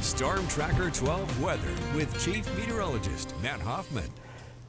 Storm Tracker 12 weather with Chief Meteorologist Matt Hoffman.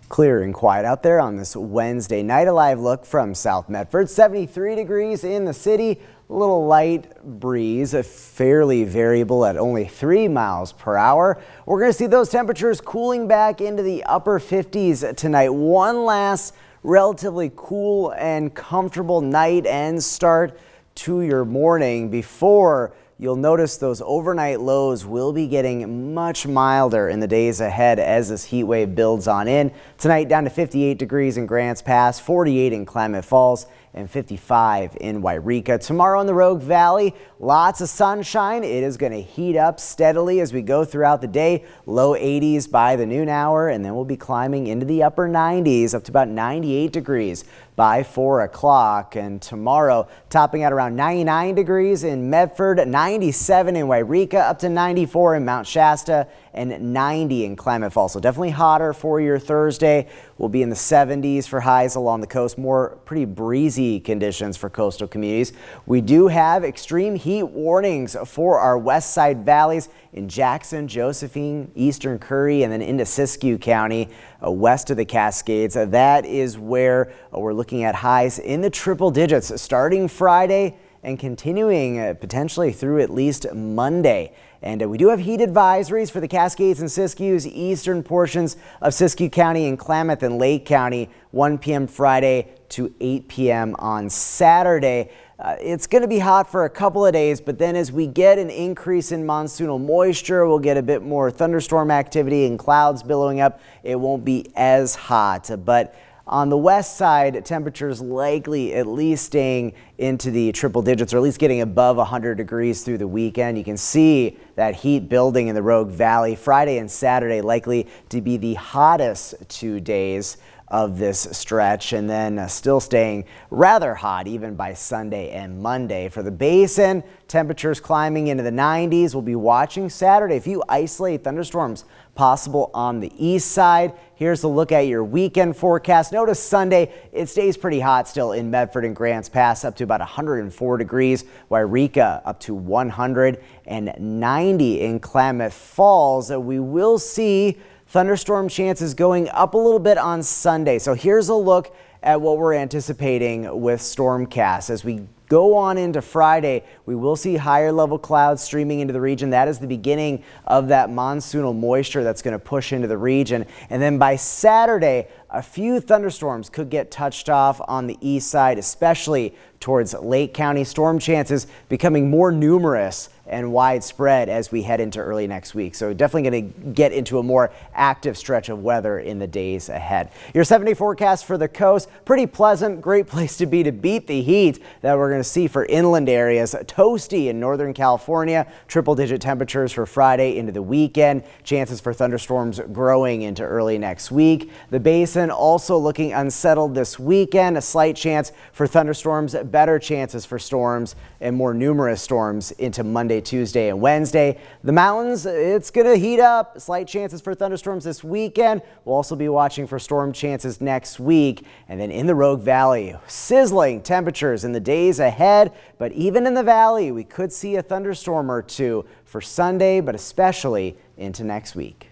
Clear and quiet out there on this Wednesday night. A live look from South Medford. 73 degrees in the city. A little light breeze, fairly variable at only 3 miles per hour. We're going to see those temperatures cooling back into the upper 50s tonight. One last relatively cool and comfortable night and start to your morning before you'll notice those overnight lows will be getting much milder in the days ahead as this heat wave builds on in. Tonight down to 58 degrees in Grants Pass, 48 in Klamath Falls, and 55 in Yreka. Tomorrow in the Rogue Valley, lots of sunshine. It is going to heat up steadily as we go throughout the day. Low 80s by the noon hour, and then we'll be climbing into the upper 90s up to about 98 degrees by 4 o'clock. And tomorrow topping out around 99 degrees in Medford, 97 in Yreka, up to 94 in Mount Shasta, and 90 in Klamath Falls. So definitely hotter for your Thursday. We'll be in the 70s for highs along the coast. More pretty breezy conditions for coastal communities. We do have extreme heat warnings for our west side valleys in Jackson, Josephine, eastern Curry, and then into Siskiyou County west of the Cascades. That is where we're looking at highs in the triple digits starting Friday and continuing potentially through at least Monday. And we do have heat advisories for the Cascades and Siskiyou's eastern portions of Siskiyou County and Klamath and Lake County, 1 p.m. Friday to 8 p.m. on Saturday. It's going to be hot for a couple of days, but then as we get an increase in monsoonal moisture, we'll get a bit more thunderstorm activity and clouds billowing up. It won't be as hot, but on the west side, temperatures likely at least staying into the triple digits, or at least getting above 100 degrees through the weekend. You can see that heat building in the Rogue Valley. Friday and Saturday likely to be the hottest 2 days of this stretch, and then still staying rather hot even by Sunday and Monday. For the basin, temperatures climbing into the 90s. We'll be watching Saturday. A few isolated thunderstorms possible on the east side. Here's a look at your weekend forecast. Notice Sunday, it stays pretty hot still in Medford and Grants Pass, up to about 104 degrees. Yreka up to 190 in Klamath Falls. We will see thunderstorm chances going up a little bit on Sunday. So here's a look at what we're anticipating with Stormcast. As we go on into Friday, we will see higher level clouds streaming into the region. That is the beginning of that monsoonal moisture that's going to push into the region. And then by Saturday, a few thunderstorms could get touched off on the east side, especially towards Lake County. Storm chances becoming more numerous and widespread as we head into early next week. So definitely going to get into a more active stretch of weather in the days ahead. Your 7-day forecast for the coast, pretty pleasant, great place to be to beat the heat that we're going to see for inland areas. Toasty in Northern California, triple digit temperatures for Friday into the weekend. Chances for thunderstorms growing into early next week. The basin also looking unsettled this weekend. A slight chance for thunderstorms, better chances for storms and more numerous storms into Monday, Tuesday, and Wednesday. The mountains, it's going to heat up. Slight chances for thunderstorms this weekend. We'll also be watching for storm chances next week. And then in the Rogue Valley, sizzling temperatures in the days ahead. But even in the valley, we could see a thunderstorm or two for Sunday, but especially into next week.